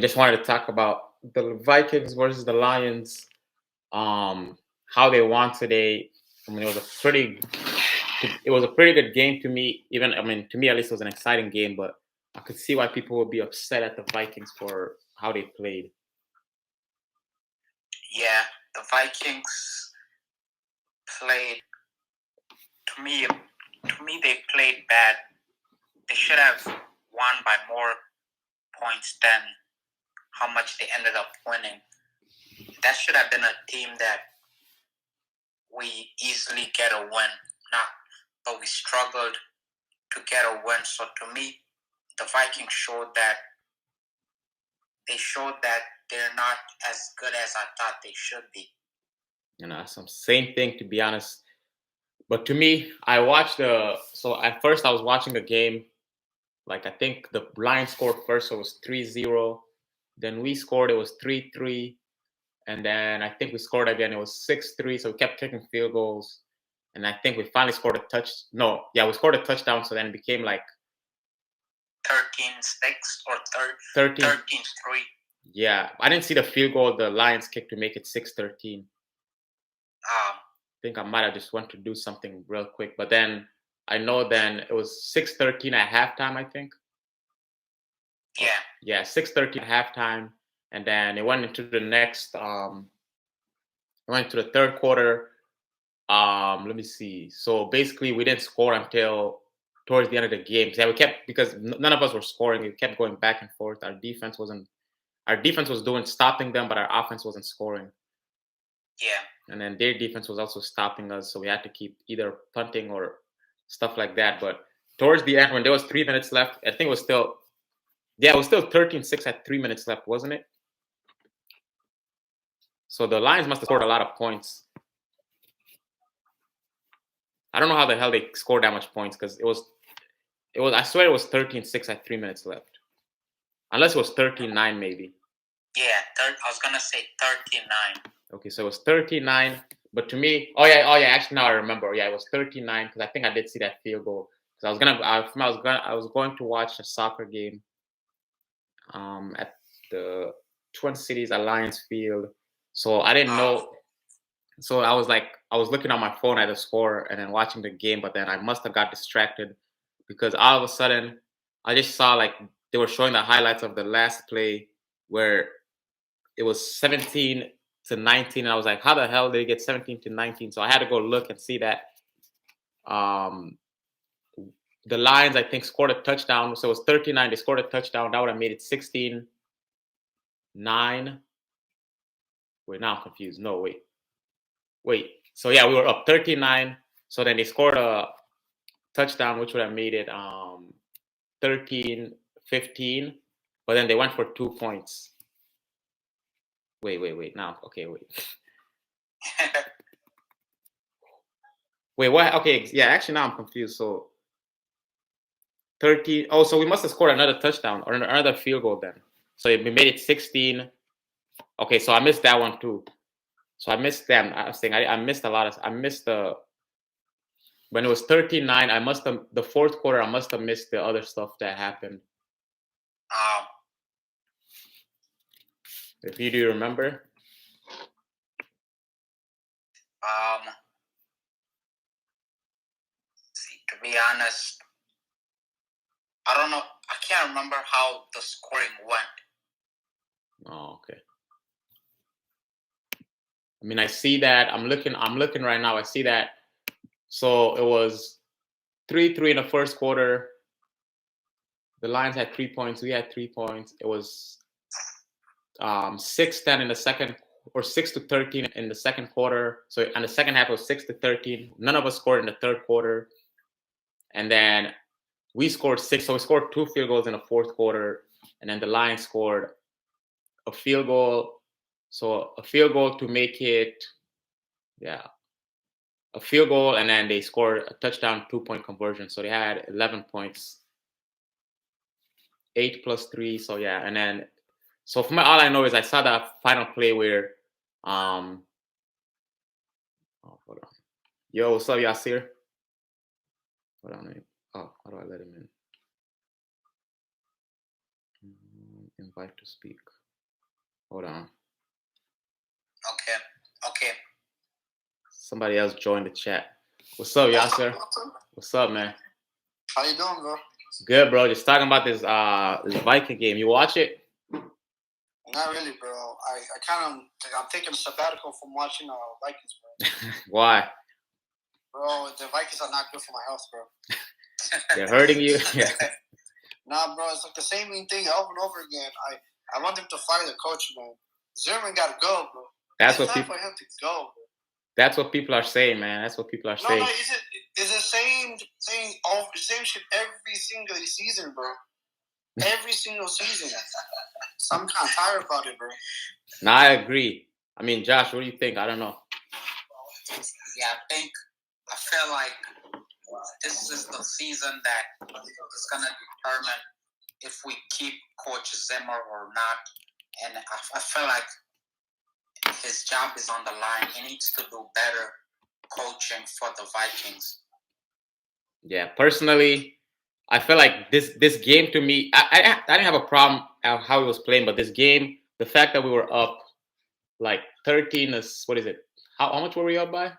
Just wanted to talk about the Vikings versus the Lions. How they won today. It was a pretty good game to me. To me at least, it was an exciting game. But I could see why people would be upset at the Vikings for how they played. Yeah, the Vikings played. To me, they played bad. They should have won by more points than how much they ended up winning. That should have been a team that we easily get a win. But we struggled to get a win. So to me, the Vikings showed that they're not as good as I thought they should be. Some same thing, to be honest. But to me, so at first I was watching the game. Like, I think the Lions scored first, so it was 3-0. Then we scored, it was 3-3. And then I think we scored again, it was 6-3. So we kept kicking field goals. And I think we finally scored we scored a touchdown. So then it became like 13-6 or 13-3. Yeah, I didn't see the field goal the Lions kicked to make it 6-13. I think I might have just went to do something real quick. But then I know then it was 6-13 at halftime, I think. Yeah. Yeah, 6-13 at halftime. And then it went into the third quarter. Let me see. So basically we didn't score until towards the end of the game. Yeah, because none of us were scoring. We kept going back and forth. Our defense was stopping them, but our offense wasn't scoring. Yeah. And then their defense was also stopping us, so we had to keep either punting or stuff like that. But towards the end, when there was 3 minutes left, I think it was still 13-6 at 3 minutes left, wasn't it? So the Lions must have scored a lot of points. I don't know how the hell they scored that much points, because I swear it was 13-6 at 3 minutes left. Unless it was 13-9 maybe. Yeah, I was gonna say 13-9. Okay, so it was 13-9. But to me, actually now I remember. Yeah, it was 13-9 because I think I did see that field goal. Because I was going to watch a soccer game at the Twin Cities Alliance Field. So I didn't know. So I was looking on my phone at the score and then watching the game, but then I must have got distracted because all of a sudden I just saw like they were showing the highlights of the last play where it was 17-19, and I was like, how the hell did they get 17-19? So I had to go look and see that the Lions, I think, scored a touchdown. So it was 13-9. They scored a touchdown. That would have made it 16-9. Wait, now I'm confused. No, wait. So yeah, we were up 13-9. So then they scored a touchdown, which would have made it 13-15. But then they went for 2 points. Wait. Now, okay, wait. Wait, what? Okay, yeah, actually now I'm confused. So 13. Oh, so we must have scored another touchdown or another field goal then. So we made it 16. Okay, so I missed that one too. So I missed them. I was saying I missed a lot. I missed when it was 13-9. The fourth quarter. I must have missed the other stuff that happened. If you do remember. To be honest, I don't know. I can't remember how the scoring went. Oh, okay. I mean, I see that. I'm looking right now. I see that. So it was 3-3 in the first quarter. The Lions had 3 points. We had 3 points. It was 6-10 in the second, or 6-13 in the second quarter. So in the second half, it was 6-13. None of us scored in the third quarter. And then we scored 6. So we scored 2 field goals in the fourth quarter. And then the Lions scored a field goal. So a field goal to make it, a field goal. And then they scored a touchdown 2-point conversion. So they had 11 points. 8 plus 3. So yeah. And then, so from all I know is I saw that final play where, hold on. Yo, what's up, Yasir? Hold on. Oh, how do I let him in? Invite to speak. Hold on. Okay. Somebody else joined the chat. What's up, Yasser? What's up, man? How you doing, bro? Good, bro. Just talking about this Viking game. You watch it? Not really, bro. I'm taking a sabbatical from watching Vikings, bro. Why? Bro, the Vikings are not good for my health, bro. They're hurting you? Yeah. Nah, bro. It's like the same thing over and over again. I want them to fire the coach, man. Zimmer got to go, bro. It's time for him to go, bro. That's what people are saying, man. That's what people are saying. No, it's the same thing, same shit every single season, bro. Every single season. So I'm kind of tired about it, bro. No, I agree. I mean, Josh, what do you think? I don't know. Yeah, I feel like this is the season that is going to determine if we keep Coach Zimmer or not. And I feel like his job is on the line. He needs to do better coaching for the Vikings. Yeah, personally, I feel like this game to me, I didn't have a problem how he was playing, but this game, the fact that we were up like 13 is, what is it? How much were we up by?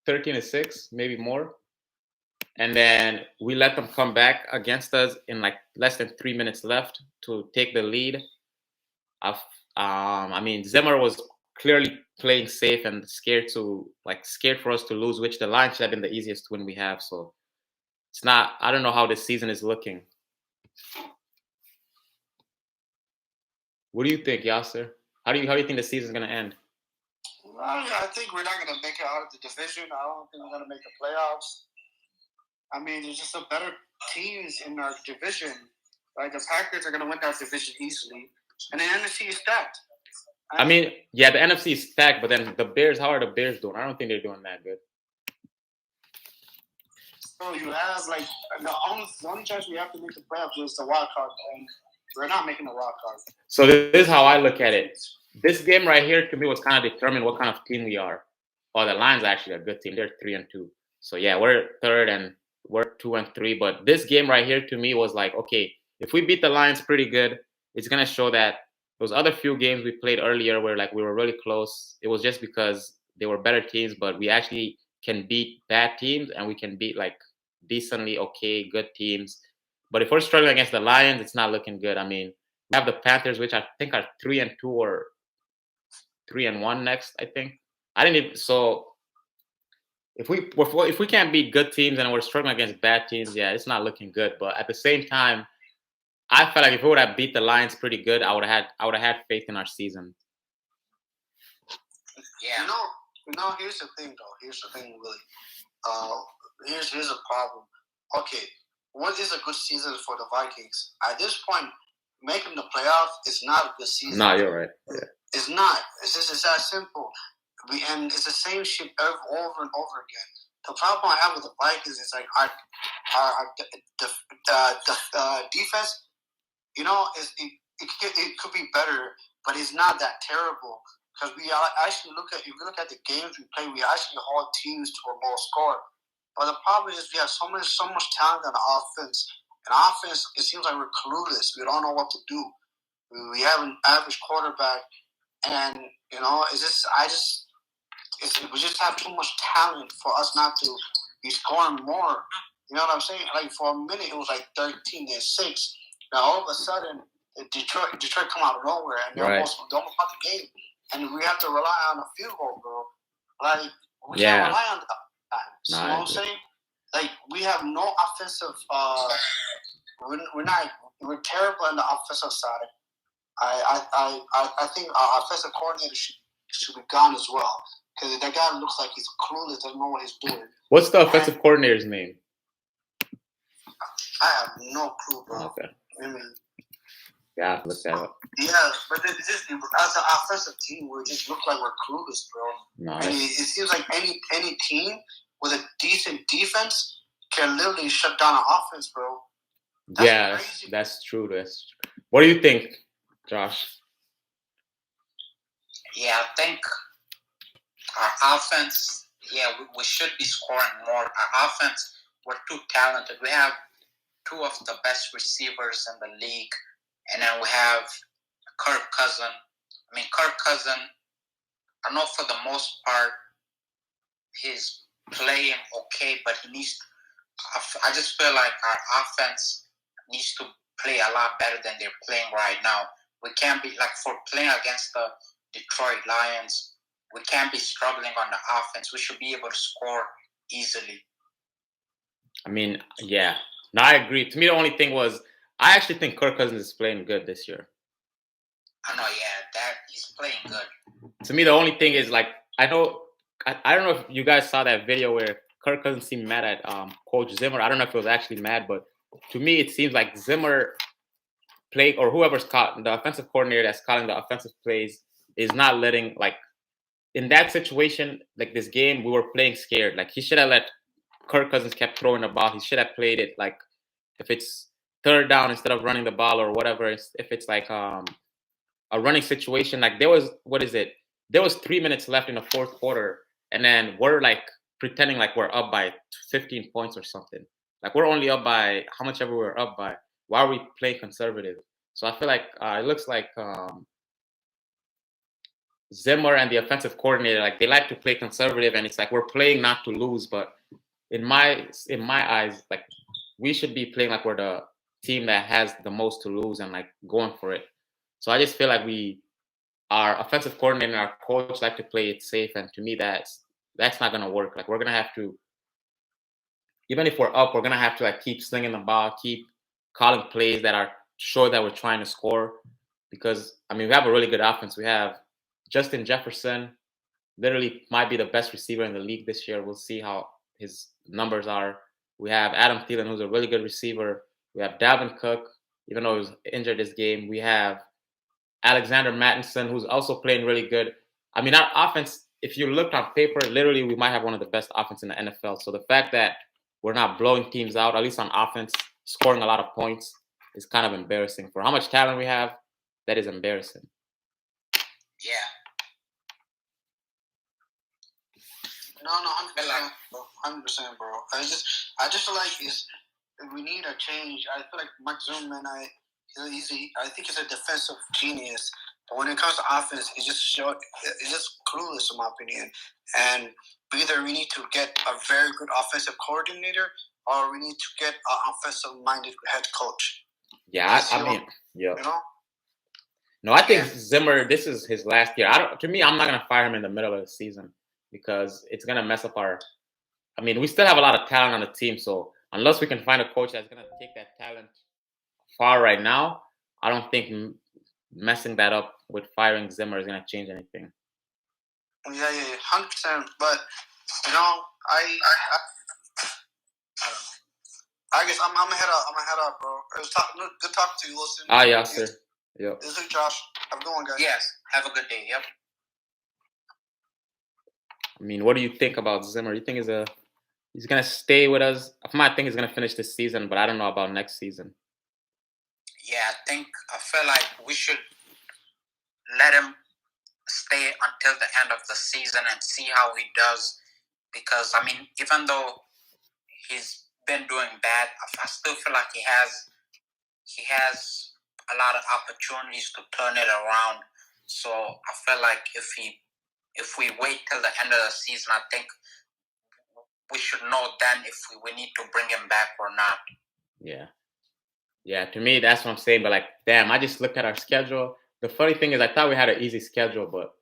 13-6, maybe more. And then we let them come back against us in like less than 3 minutes left to take the lead. I mean, Zimmer was clearly playing safe and scared for us to lose, which the line should have been the easiest win we have. So it's not. I don't know how this season is looking. What do you think, Yasser? How do you think the season's gonna end? Well, I think we're not gonna make it out of the division. I don't think we're gonna make the playoffs. I mean, there's just some better teams in our division. Like the Packers are gonna win that division easily, and the NFC is stacked. I mean, yeah, the NFC is stacked, but then the Bears. How are the Bears doing? I don't think they're doing that good. So you have like the only chance we have to make the playoffs is the wild card, and we're not making the wild card. So this is how I look at it. This game right here to me was kind of determine what kind of team we are. Oh, the Lions are actually a good team. They're 3-2. So yeah, we're third and we're 2-3. But this game right here to me was like, okay, if we beat the Lions pretty good, it's gonna show that those other few games we played earlier where like we were really close. It was just because they were better teams, but we actually can beat bad teams and we can beat like decently okay, good teams. But if we're struggling against the Lions, it's not looking good. I mean, we have the Panthers, which I think are 3-2 or 3-1 next. I think I didn't even. So if we can't beat good teams and we're struggling against bad teams, yeah, it's not looking good. But at the same time, I felt like if we would have beat the Lions pretty good, I would have had faith in our season. Yeah. You know. Here's the thing, though. Here's the thing, really. Here's a problem. Okay, what is a good season for the Vikings? At this point, making the playoff is not a good season. No, you're right. Yeah. It's not. It's that simple. And it's the same shit over and over again. The problem I have with the Vikings is like our defense. You know, it could be better, but it's not that terrible. Because we actually if you look at the games we play, we actually hold teams to a low score. But the problem is we have so much talent on the offense. And offense, it seems like we're clueless. We don't know what to do. We have an average quarterback, and you know, we just have too much talent for us not to be scoring more. You know what I'm saying? Like for a minute, it was like 13-6. Now all of a sudden, Detroit come out of nowhere, and they almost won the game. And we have to rely on a field goal, bro. Like we can't rely on that. You know what I'm saying? Like we have no offensive. We're terrible on the offensive side. I think our offensive coordinator should be gone as well, because that guy looks like he's clueless, doesn't know what he's doing. What's the offensive coordinator's name? I have no clue, bro. Okay. I mean, yeah, look that up. Yeah, but it's just as an offensive team, we just look like we're clueless, bro. Nice. And it seems like any team with a decent defense can literally shut down an offense, bro. That's true. What do you think, Josh? Yeah, I think our offense, we should be scoring more. Our offense, we're too talented. We have two of the best receivers in the league, and then we have Kirk Cousin. Kirk Cousin, I know for the most part, he's playing okay, but he needs. I just feel like our offense needs to play a lot better than they're playing right now. We can't be like for playing against the Detroit Lions. We can't be struggling on the offense. We should be able to score easily. Yeah. No, I agree. To me, the only thing was I actually think Kirk Cousins is playing good this year. I know, that he's playing good. To me, the only thing is like I don't know if you guys saw that video where Kirk Cousins seemed mad at Coach Zimmer. I don't know if it was actually mad, but to me, it seems like Zimmer play or whoever's caught the offensive coordinator that's calling the offensive plays is not letting like in that situation like this game we were playing scared. Like he should have let Kirk Cousins kept throwing the ball. He should have played it like if it's third down instead of running the ball or whatever. If it's like a running situation, like there was 3 minutes left in the fourth quarter, and then we're like pretending like we're up by 15 points or something. Like we're only up by how much ever we're up by. Why are we playing conservative? So I feel like it looks like Zimmer and the offensive coordinator, like they like to play conservative, and it's like we're playing not to lose. But in my eyes, like we should be playing like we're the team that has the most to lose and like going for it. So I just feel like our offensive coordinator and our coach like to play it safe, and to me that's not gonna work. Like we're gonna have to, even if we're up, we're gonna have to like keep slinging the ball, keep calling plays that are sure that we're trying to score. Because we have a really good offense. We have Justin Jefferson, literally might be the best receiver in the league this year. We'll see how his numbers are. We have Adam Thielen, who's a really good receiver. We have Dalvin Cook, even though he was injured this game. We have Alexander Mattison, who's also playing really good. Our offense, if you looked on paper, literally we might have one of the best offense in the NFL. So the fact that we're not blowing teams out, at least on offense, scoring a lot of points, is kind of embarrassing. For how much talent we have, that is embarrassing. Yeah. No, 100%, bro. I just feel like we need a change. I feel like Mike Zimmer, I think he's a defensive genius, but when it comes to offense, it's just clueless in my opinion. And either we need to get a very good offensive coordinator, or we need to get an offensive-minded head coach. Yeah, yeah. You know? No, I think Zimmer, this is his last year. To me, I'm not gonna fire him in the middle of the season because it's gonna mess up our. We still have a lot of talent on the team, so unless we can find a coach that's gonna take that talent far right now, I don't think messing that up with firing Zimmer is gonna change anything. Yeah, 100%. But I guess I'm gonna head up, bro. It was good talking to you, Wilson. Yeah, sir. Yep. This is Josh. Have a good one, guys. Yes. Have a good day. Yep. What do you think about Zimmer? You think he's gonna stay with us? I think he's gonna finish this season, but I don't know about next season. Yeah, I feel like we should let him stay until the end of the season and see how he does. Because even though he's been doing bad, I still feel like he has a lot of opportunities to turn it around. So I feel like if we wait till the end of the season, I think we should know then if we need to bring him back or not. Yeah, to me, that's what I'm saying. But damn, I just looked at our schedule. The funny thing is I thought we had an easy schedule, but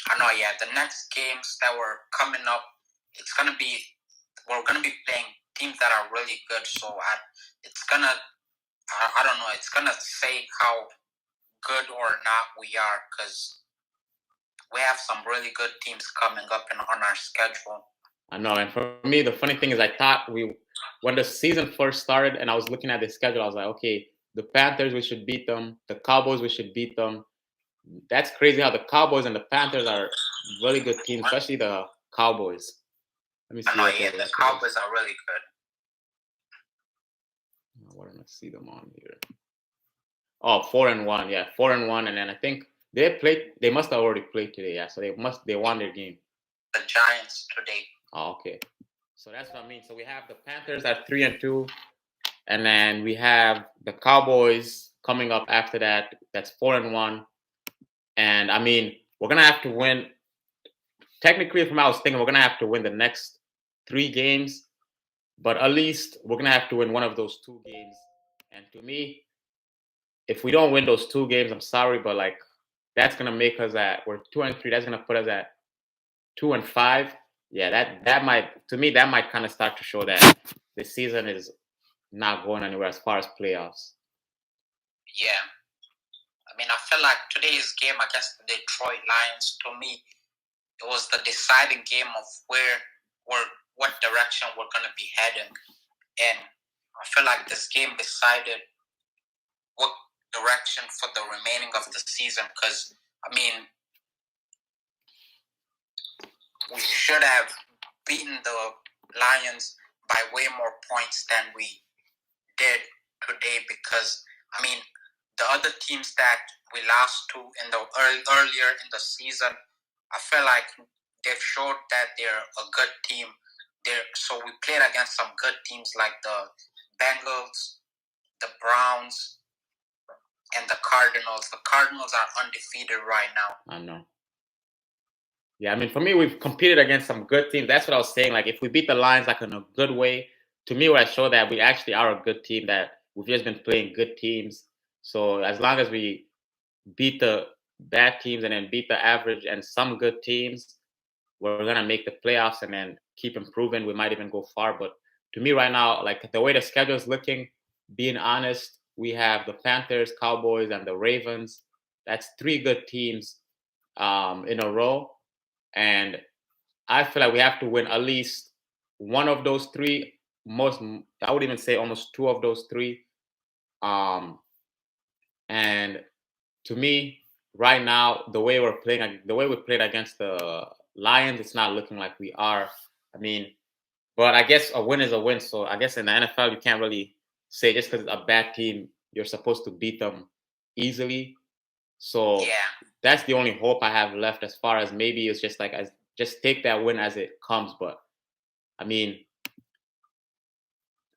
I know, the next games that were coming up, we're gonna be playing teams that are really good. So it's gonna say how good or not we are, because we have some really good teams coming up on our schedule. I know, and for me, the funny thing is I thought when the season first started and I was looking at the schedule, I was like, okay, the Panthers, we should beat them. The Cowboys, we should beat them. That's crazy how the Cowboys and the Panthers are really good teams, especially the Cowboys. Let me see. I know, the Cowboys are really good. Why don't I see them on here? Oh, 4-1. Yeah, 4-1. And then I think they must have already played today. Yeah, so they won their game. The Giants today. Oh, okay. So that's what I mean. So we have the Panthers at 3-2, and then we have the Cowboys coming up after that. That's 4-1. And I mean, we're gonna have to win. Technically, from what I was thinking, we're gonna have to win the next 3 games, but at least we're gonna have to win one of those 2 games. And to me, if we don't win those 2 games, I'm sorry, but like that's gonna make us we're 2-3. That's gonna put us at 2-5. Yeah, that might to me that might kind of start to show that the season is not going anywhere as far as playoffs. Yeah. I mean, I feel like today's game against the Detroit Lions, to me, it was the deciding game of what direction we're going to be heading. And I feel like this game decided what direction for the remaining of the season. Because, I mean, we should have beaten the Lions by way more points than we did today. Because, I mean, the other teams that we lost to in the earlier in the season, I feel like they've showed that they're a good team. So we played against some good teams like the Bengals, the Browns, and the Cardinals. The Cardinals are undefeated right now. I know. Yeah, I mean, for me, we've competed against some good teams. That's what I was saying. Like, if we beat the Lions like in a good way, to me, what I show that we actually are a good team. That we've just been playing good teams. So as long as we beat the bad teams and then beat the average and some good teams, we're gonna make the playoffs and then keep improving. We might even go far. But to me, right now, like the way the schedule is looking, being honest, we have the Panthers, Cowboys, and the Ravens. That's 3 good teams in a row. And I feel like we have to win at least one of those 3. I would even say almost 2 of those 3. And to me, right now, the way we played against the Lions, it's not looking like we are. I mean, but I guess a win is a win. So I guess in the NFL, you can't really say just because it's a bad team, you're supposed to beat them easily. So that's the only hope I have left as far as maybe it's just like just take that win as it comes. But I mean,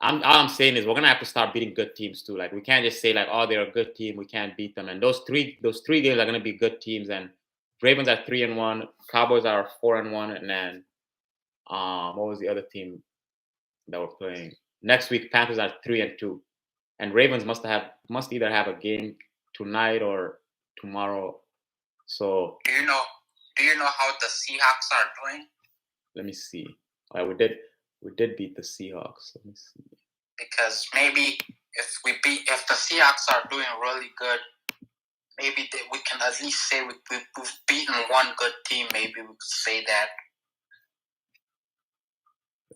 all I'm saying is we're gonna have to start beating good teams too. Like we can't just say like, oh, they're a good team, we can't beat them. And those three games are gonna be good teams. And Ravens are 3-1, Cowboys are 4-1, and then what was the other team that we're playing next week? Panthers are 3-2, and Ravens must either have a game tonight or tomorrow. So do you know how the Seahawks are doing? Let me see. We did beat the Seahawks. Let me see. Because maybe if the Seahawks are doing really good, maybe we can at least say we've beaten one good team. Maybe we could say that.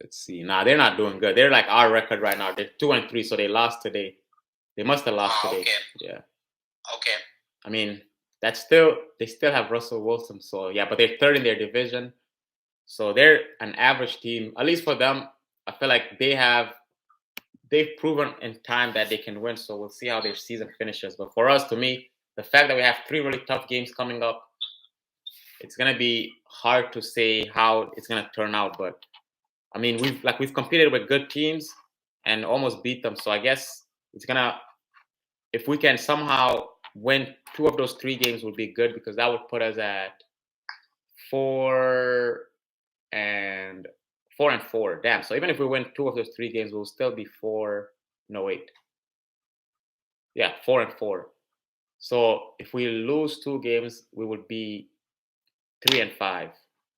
Let's see. Nah, they're not doing good. They're like our record right now. They're 2-3, so they lost today. They must have lost today. Okay. Yeah. Okay. I mean, they still have Russell Wilson. So yeah, but they're 3rd in their division. So they're an average team. At least for them, I feel like they've proven in time that they can win. So we'll see how their season finishes. But for us, to me, the fact that we have 3 really tough games coming up, it's gonna be hard to say how it's gonna turn out. But I mean, we've competed with good teams and almost beat them. So I guess if we can somehow win 2 of those 3 games, would be good because that would put us at 4-4. Damn. So even if we win 2 of those 3 games, we'll still be 4. No, wait. Yeah, 4-4. So if we lose 2 games, we would be 3-5,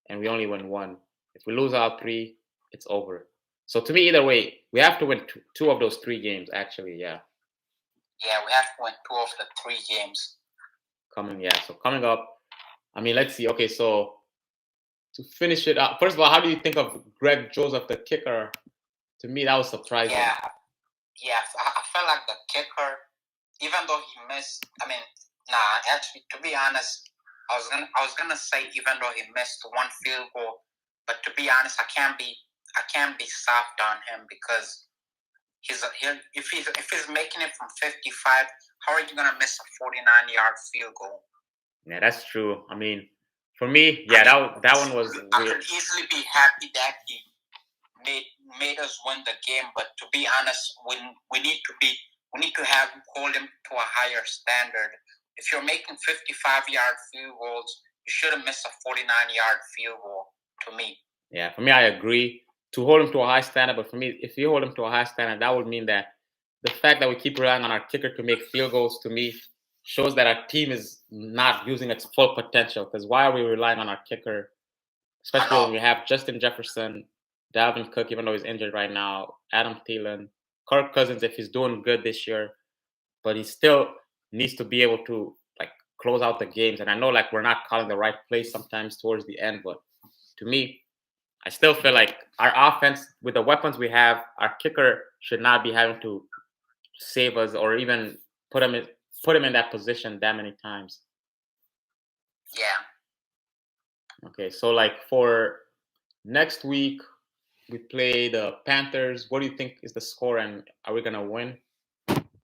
and we only win 1. If we lose all 3, it's over. So to me, either way, we have to win 2 of those 3 games. Actually, yeah. Yeah, we have to win 2 of the 3 games. So coming up, I mean, let's see. Okay, so to finish it up, first of all, how do you think of Greg Joseph, the kicker? To me, that was surprising. Yeah, I felt like the kicker, even though he missed. I mean, actually, to be honest, I was gonna say even though he missed 1 field goal, but to be honest, I can't be soft on him because if he's making it from 55, how are you gonna miss a 49-yard field goal? Yeah, that's true. I mean, for me, yeah, that one was weird. I could easily be happy that he made us win the game, but to be honest, we need to hold him to a higher standard if you're making 55-yard field goals, you shouldn't miss a 49-yard field goal. To me. Yeah, for me, I agree. To hold him to a high standard, but for me, if you hold him to a high standard, that would mean that the fact that we keep relying on our kicker to make field goals, to me, shows that our team is not using its full potential. Because why are we relying on our kicker, especially when we have Justin Jefferson, Dalvin Cook, even though he's injured right now, Adam Thielen, Kirk Cousins, if he's doing good this year, but he still needs to be able to like close out the games. And I know like we're not calling the right plays sometimes towards the end, but to me, I still feel like our offense, with the weapons we have, our kicker should not be having to save us or even put him in that position that many times. Yeah. Okay, so like for next week, we play the Panthers. What do you think is the score, and are we gonna win? Let's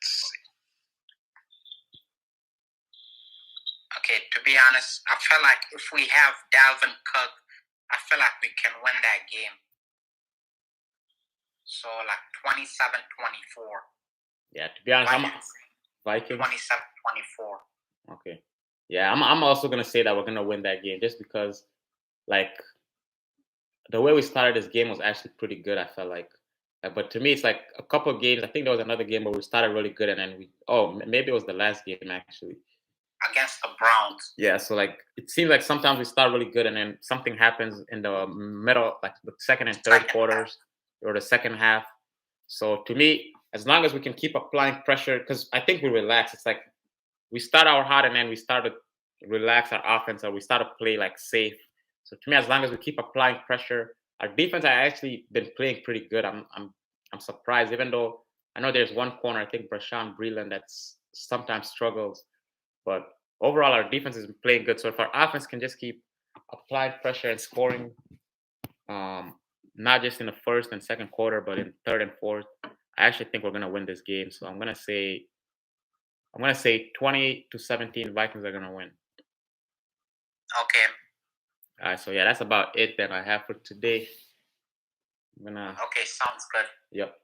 see. Okay, to be honest, I feel like if we have Dalvin Cook, I feel like we can win that game. So like 27-24. Yeah, to be honest, Vikings. 27-24. Okay. Yeah, I'm also gonna say that we're gonna win that game just because, like, the way we started this game was actually pretty good. I felt like, but to me, it's like a couple of games. I think there was another game where we started really good, and then maybe it was the last game actually against the Browns. Yeah, so like it seems like sometimes we start really good, and then something happens in the middle, like the second and third quarters or the second half. So to me, as long as we can keep applying pressure, because I think we relax. It's like we start out hot and then we start to relax our offense, or we start to play like safe. So to me, as long as we keep applying pressure, our defense has actually been playing pretty good. I'm surprised, even though I know there's one corner, I think Brashawn Breeland, that's sometimes struggles, but overall our defense has been playing good. So if our offense can just keep applying pressure and scoring, not just in the first and second quarter, but in third and fourth, I actually think we're gonna win this game. So I'm gonna say 28-17 Vikings are gonna win. Okay. All right, so yeah, that's about it that I have for today. Okay, sounds good. Yep.